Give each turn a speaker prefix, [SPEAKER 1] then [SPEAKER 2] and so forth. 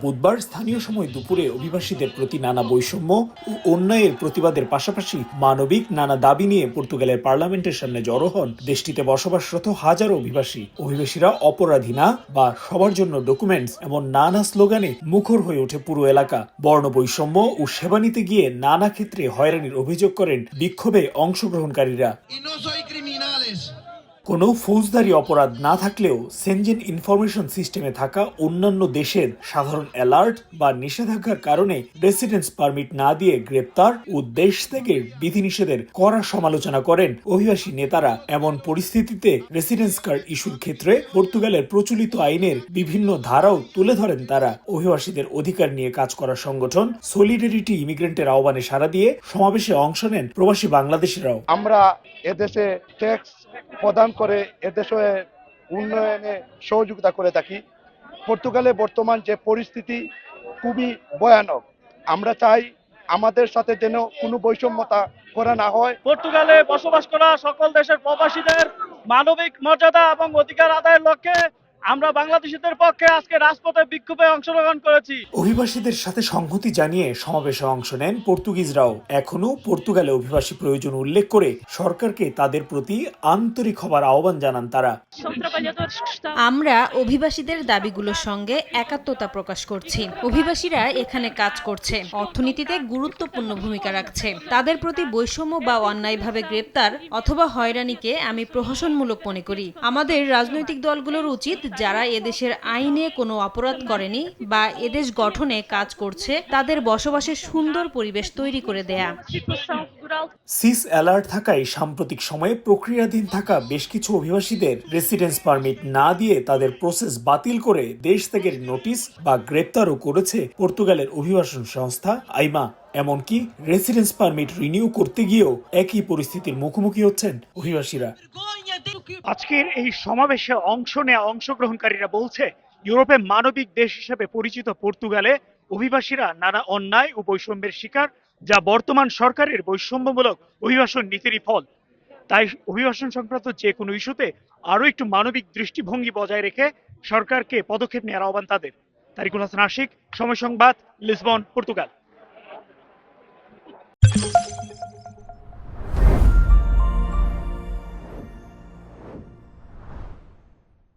[SPEAKER 1] বুধবার স্থানীয় সময় দুপুরে অভিবাসীদের প্রতি নানা বৈষম্য ও অন্যায়ের প্রতিবাদের পাশাপাশি মানবিক নানা দাবি নিয়ে পর্তুগালের পার্লামেন্টের সামনে জড়ো হন দেশটিতে বসবাসরত হাজারো অভিবাসীরা অপরাধী না বা সবার জন্য ডকুমেন্টস এমন নানা স্লোগানে মুখর হয়ে ওঠে পুরো এলাকা। বর্ণ বৈষম্য ও সেবা নিতে গিয়ে নানা ক্ষেত্রে হয়রানির অভিযোগ করেন বিক্ষোভে অংশগ্রহণকারীরা। কোনো ফৌজদারি অপরাধ না থাকলেও সেনজেন ইনফরমেশন সিস্টেমে থাকা অন্যান্য দেশের সাধারণ অ্যালার্ট বা নিষেধাজ্ঞার কারণে রেসিডেন্স পারমিট না দিয়ে গ্রেপ্তার ও দেশ থেকে বিধিনিষেধের কড়া সমালোচনা করেন অভিবাসী নেতারা। এমন পরিস্থিতিতে রেসিডেন্স কার্ড ইস্যুর ক্ষেত্রে পর্তুগালের প্রচলিত আইনের বিভিন্ন ধারাও তুলে ধরেন তারা। অভিবাসীদের অধিকার নিয়ে কাজ করা সংগঠন সলিডারিটি ইমিগ্রেন্টের আহ্বানে সাড়া দিয়ে সমাবেশে অংশ নেন প্রবাসী বাংলাদেশিরাও।
[SPEAKER 2] আমরা এদেশে ট্যাক্স প্রদান করে এদেশে উন্নয়নে সহযোগিতা করে থাকি। পর্তুগালে বর্তমান যে পরিস্থিতি খুবই ভয়ানক। আমরা চাই আমাদের সাথে যেন কোনো বৈষম্যতা করা না হয়।
[SPEAKER 3] পর্তুগালে বসবাস করা সকল দেশের প্রবাসীদের মানবিক মর্যাদা এবং অধিকার আদায়ের লক্ষ্যে আমরা বাংলাদেশিদের পক্ষে আজকে রাজপথে বিক্ষোভে অংশগ্রহণ করেছি।
[SPEAKER 1] অভিবাসীদের সাথে সংহতি জানিয়ে সমাবেশে অংশ নেন পর্তুগিজরাও। এখনো পর্তুগালে অভিবাসী প্রয়োজন উল্লেখ করে সরকারকে তাদের প্রতি আন্তরিক হবার আহ্বান জানান তারা।
[SPEAKER 4] আমরা অভিবাসীদের দাবিগুলোর সঙ্গে একাত্মতা প্রকাশ করছি। অভিবাসীরা এখানে কাজ করছে, অর্থনীতিতে গুরুত্বপূর্ণ ভূমিকা রাখছে। তাদের প্রতি বৈষম্য বা অন্যায়ভাবে গ্রেপ্তার অথবা হয়রানিকে আমি প্রহসনমূলক মনে করি। আমাদের রাজনৈতিক দলগুলোর উচিত যারা এদেশের আইনে কোনো অপরাধ করেনি বা এদেশ গঠনে কাজ করছে তাদের বসবাসের সুন্দর পরিবেশ তৈরি করে দেয়া।
[SPEAKER 1] সিস অ্যালার্ট থাকায় সাম্প্রতিক সময়ে প্রক্রিয়াধীন থাকা বেশ কিছু অভিবাসীদের রেসিডেন্স পারমিট না দিয়ে তাদের প্রসেস বাতিল করে দেশ থেকে নোটিশ বা গ্রেপ্তারও করেছে পর্তুগালের অভিবাসন সংস্থা আইমা। এমনকি রেসিডেন্স পারমিট রিনিউ করতে গিয়েও একই পরিস্থিতির মুখোমুখি হচ্ছেন অভিবাসীরা।
[SPEAKER 3] আজকের এই সমাবেশে অংশগ্রহণকারীরা বলছে, ইউরোপে মানবিক দেশ হিসেবে পরিচিত পর্তুগালে অভিবাসীরা নানা অন্যায় ও বৈষম্যের শিকার, যা বর্তমান সরকারের বৈষম্যমূলক অভিবাসন নীতিরই ফল। তাই অভিবাসন সংক্রান্ত যে কোনো ইস্যুতে আরও একটু মানবিক দৃষ্টিভঙ্গি বজায় রেখে সরকারকে পদক্ষেপ নেওয়ার আহ্বান তাদের। তারিকুল হাসান আশিক, সময় সংবাদ, লিসবন, পর্তুগাল।